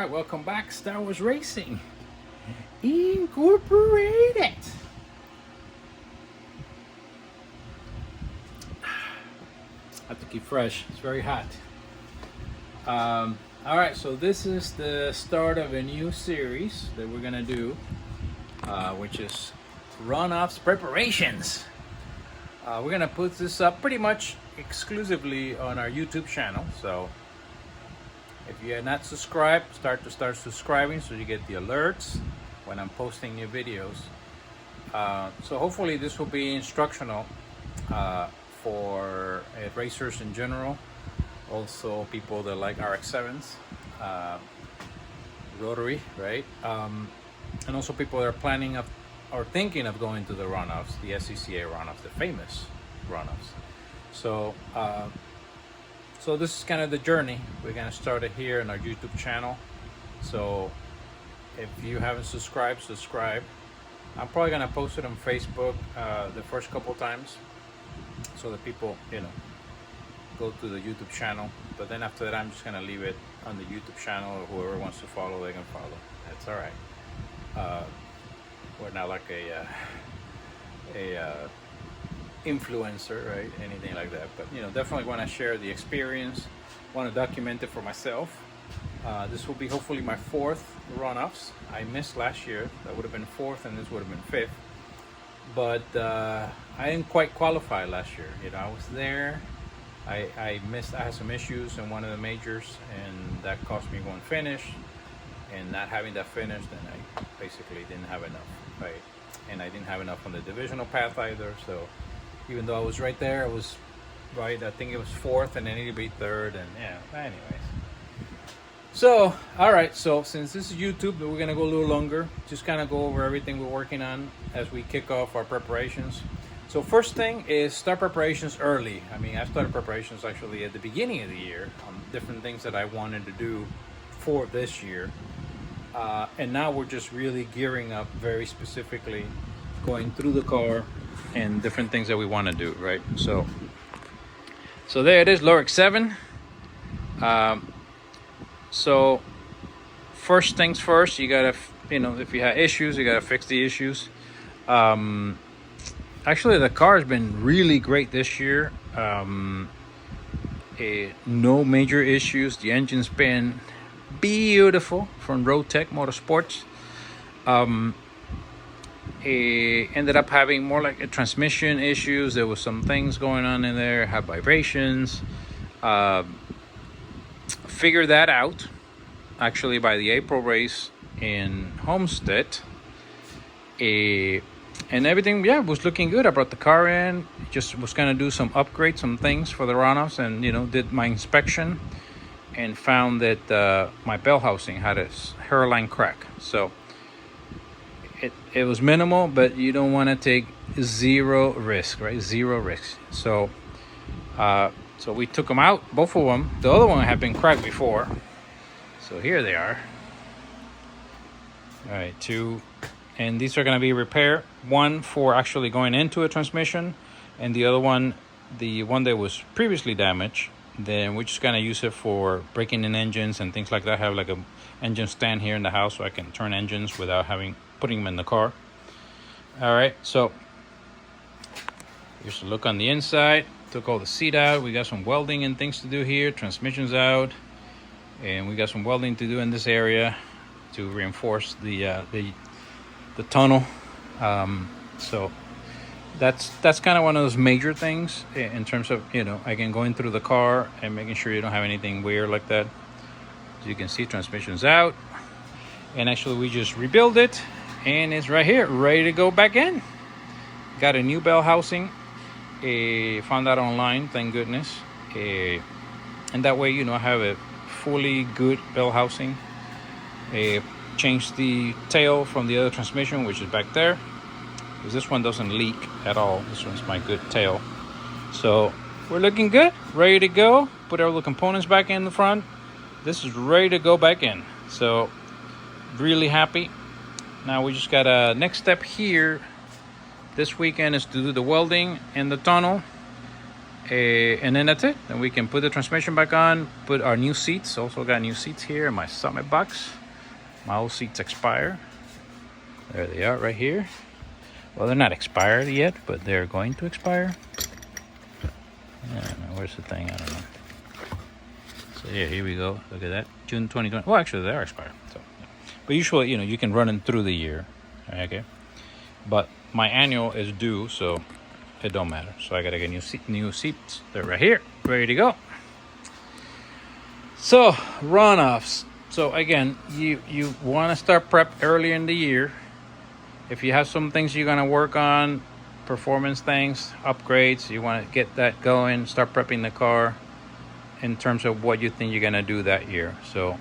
right, welcome back, Star Wars Racing Incorporated. I have to keep fresh. It's very hot. All right, so this is the start of a new series that we're gonna do, which is Runoffs Preparations. We're gonna put this up pretty much exclusively on our YouTube channel. So if you are not subscribed, start subscribing so you get the alerts when I'm posting new videos. So hopefully this will be instructional for racers in general, also people that like RX-7s, rotary, right? And also people that are planning or thinking of going to the runoffs, the SCCA runoffs, the famous runoffs. So so this is kind of the journey. We're gonna start it here on our YouTube channel. So if you haven't subscribed, subscribe. I'm probably gonna post it on Facebook the first couple times, so that people, go to the YouTube channel. But then after that, I'm just gonna leave it on the YouTube channel, or whoever wants to follow, they can follow. That's all right. We're not like a influencer, right? Anything like that. But definitely want to share the experience. Want to document it for myself. This will be hopefully my 4th runoffs. I missed last year. That would have been 4th, and this would have been 5th. But I didn't quite qualify last year. I was there. I missed. I had some issues in one of the majors, and that cost me one finish. And not having that finish, then I basically didn't have enough, right? And I didn't have enough on the divisional path either. So even though I was right there, I was right. I think it was 4th, and I needed to be 3rd. And yeah, anyways. So all right. So since this is YouTube, we're gonna go a little longer. Just kind of go over everything we're working on as we kick off our preparations. So first thing is start preparations early. I mean, I started preparations actually at the beginning of the year on different things that I wanted to do for this year. And now we're just really gearing up very specifically, going through the car and different things that we want to do, right? So there it is, Loric 7. So first things first, you gotta, if you have issues, you gotta fix the issues. Actually, the car has been really great this year. No major issues. The engine's been beautiful from Road Tech Motorsports. It ended up having more like a transmission issues. There was some things going on in there, had vibrations. Figured that out actually by the April race in Homestead. And everything, was looking good. I brought the car in, just was gonna do some upgrades, some things for the runoffs, and did my inspection and found that my bell housing had a hairline crack. So it was minimal, but you don't want to take zero risk, right? Zero risk. So so we took them out, both of them. The other one had been cracked before, so here they are. All right, 2, and these are going to be repaired. One for actually going into a transmission, and the other one, the one that was previously damaged, then we're just going to use it for breaking in engines and things like that. I have like a engine stand here in the house so I can turn engines without putting them in the car. All right, so here's a look on the inside. Took all the seat out. We got some welding and things to do here. Transmission's out, and we got some welding to do in this area to reinforce the tunnel. So that's kind of one of those major things in terms of again, going through the car and making sure you don't have anything weird like that. As you can see, transmission's out, and actually we just rebuilt it, and it's right here, ready to go back in. Got a new bell housing. Found that online, thank goodness. And that way, I have a fully good bell housing. Changed the tail from the other transmission, which is back there, because this one doesn't leak at all. This one's my good tail. So we're looking good, ready to go. Put all the components back in the front. This is ready to go back in. So really happy. Now we just got a next step here. This weekend is to do the welding in the tunnel, And then that's it. Then we can put the transmission back on, put our new seats. Also got new seats here in my Summit box. My old seats expire. There they are right here. Well, they're not expired yet, but they're going to expire. I don't know, where's the thing? I don't know. So yeah, here we go. Look at that. June 2020. Well, actually, they are expired. So, yeah. But usually, you can run them through the year. Okay. But my annual is due, so it don't matter. So I gotta get new seats. They're right here, ready to go. So runoffs. So again, you want to start prep early in the year. If you have some things you're gonna work on, performance things, upgrades, you want to get that going. Start prepping the car in terms of what you think you're gonna do that year. So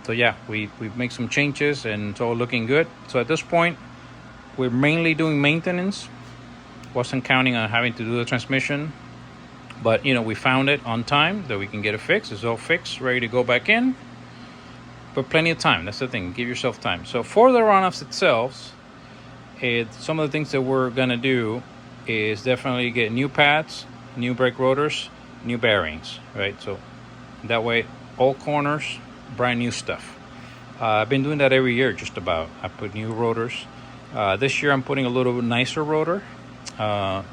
yeah, we've made some changes and it's all looking good. So at this point, we're mainly doing maintenance. Wasn't counting on having to do the transmission, but we found it on time that we can get it fixed. It's all fixed, ready to go back in, but plenty of time. That's the thing, give yourself time. So for the runoffs itself, some of the things that we're gonna do is definitely get new pads, new brake rotors, new bearings, right? So that way, all corners, brand new stuff. I've been doing that every year just about. I put new rotors. This year I'm putting a little bit nicer rotor, and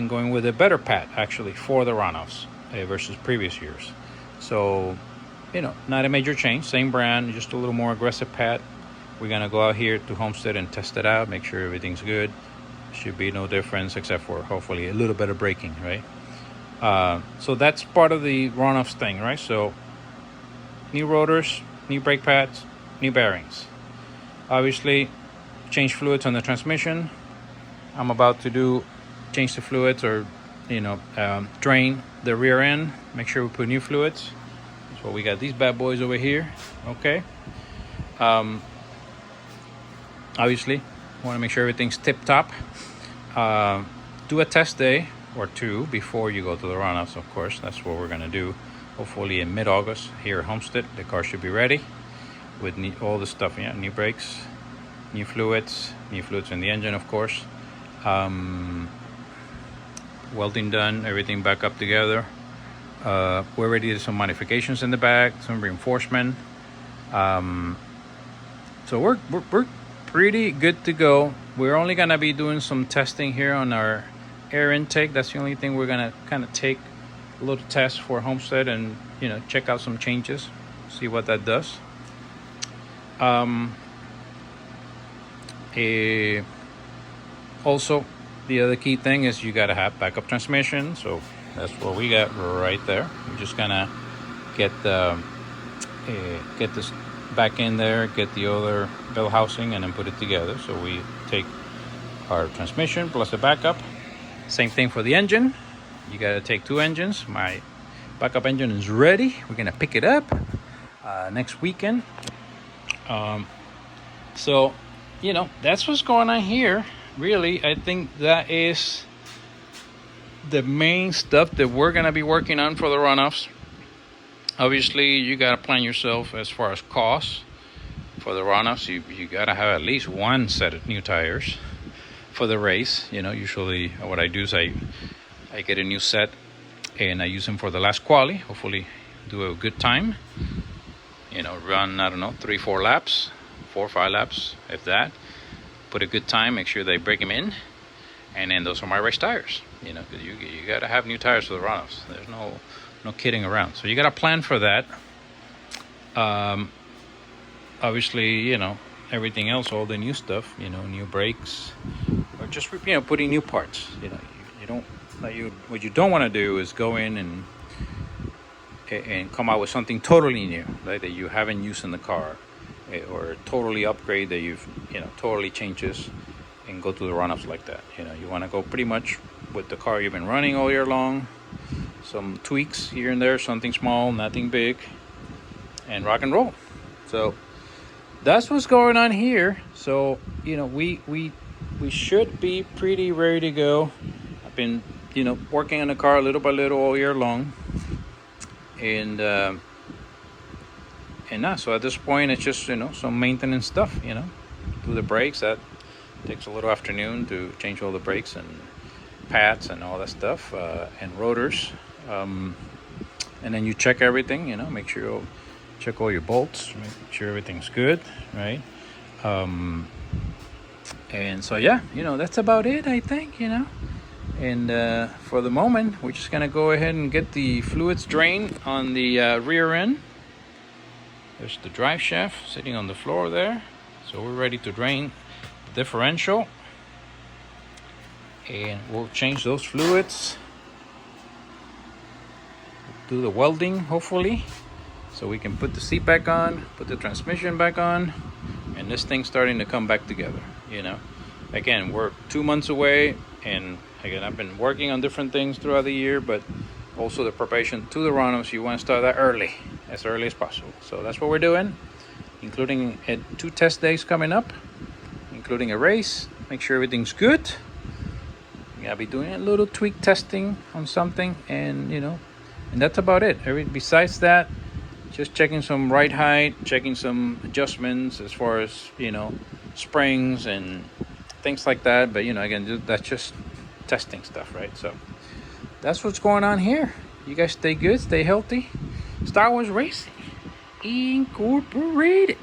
going with a better pad actually for the runoffs versus previous years. So, not a major change, same brand, just a little more aggressive pad. We're gonna go out here to Homestead and test it out, make sure everything's good. Should be no difference except for hopefully a little better braking, right? So that's part of the runoffs thing, right? So new rotors, new brake pads, new bearings. Obviously, change fluids on the transmission. I'm about to change the fluids or, drain the rear end. Make sure we put new fluids. So we got these bad boys over here. Okay. Obviously, want to make sure everything's tip top. Do a test day or two before you go to the runoffs, of course. That's what we're going to do. Hopefully in mid-August here at Homestead, the car should be ready with all the stuff. Yeah, new brakes, new fluids in the engine, of course. Welding done, everything back up together. We're ready to do some modifications in the back, some reinforcement. So we're pretty good to go. We're only gonna be doing some testing here on our air intake. That's the only thing we're gonna kind of take a little test for Homestead and check out some changes, see what that does. Also, the other key thing is you gotta have backup transmission. So that's what we got right there. We're just gonna get this back in there, get the other bell housing, and then put it together. So we take our transmission plus a backup. Same thing for the engine. You gotta take two engines. My backup engine is ready. We're gonna pick it up next weekend. So that's what's going on here. Really, I think that is the main stuff that we're gonna be working on for the runoffs. Obviously, you gotta plan yourself as far as costs for the runoffs. You gotta have at least one set of new tires for the race. Usually what I do is I get a new set and I use them for the last quali. Hopefully, do a good time. Run 3-4 laps, 4 or 5 laps, if that. Put a good time. Make sure they break them in, and then those are my race tires. Because you gotta have new tires for the runoffs. There's no kidding around. So you gotta plan for that. Obviously, everything else, all the new stuff, new brakes, or just putting new parts. What you don't want to do is go in and come out with something totally new, like that you haven't used in the car, or totally upgrade that you've totally changes, and go to the runoffs like that. You want to go pretty much with the car you've been running all year long. Some tweaks here and there, something small, nothing big, and rock and roll. So that's what's going on here. So we should be pretty ready to go. I've been working on the car little by little all year long, and so at this point it's just some maintenance stuff. Do the brakes, that Takes a little afternoon to change all the brakes and pads and all that stuff, and rotors. And then you check everything, you know, make sure you check all your bolts, make sure everything's good, right? And so yeah, you know, that's about it, I think, you know. And for the moment, we're just gonna go ahead and get the fluids drained on the rear end. There's the drive shaft sitting on the floor there, so we're ready to drain the differential, and we'll change those fluids, do the welding hopefully, so we can put the seat back on, put the transmission back on, and this thing's starting to come back together, you know. Again, we're 2 months away, and again, I've been working on different things throughout the year, but also the preparation to the runoffs, you want to start that early as possible. So that's what we're doing, including 2 test days coming up, including a race. Make sure everything's good. I'll be doing a little tweak testing on something, and you know, and that's about it. Besides that, just checking some ride height, checking some adjustments as far as, you know, springs and things like that. But you know, again, that's just testing stuff, right? So that's what's going on here. You guys stay good, stay healthy. Star Wars Racing Incorporated.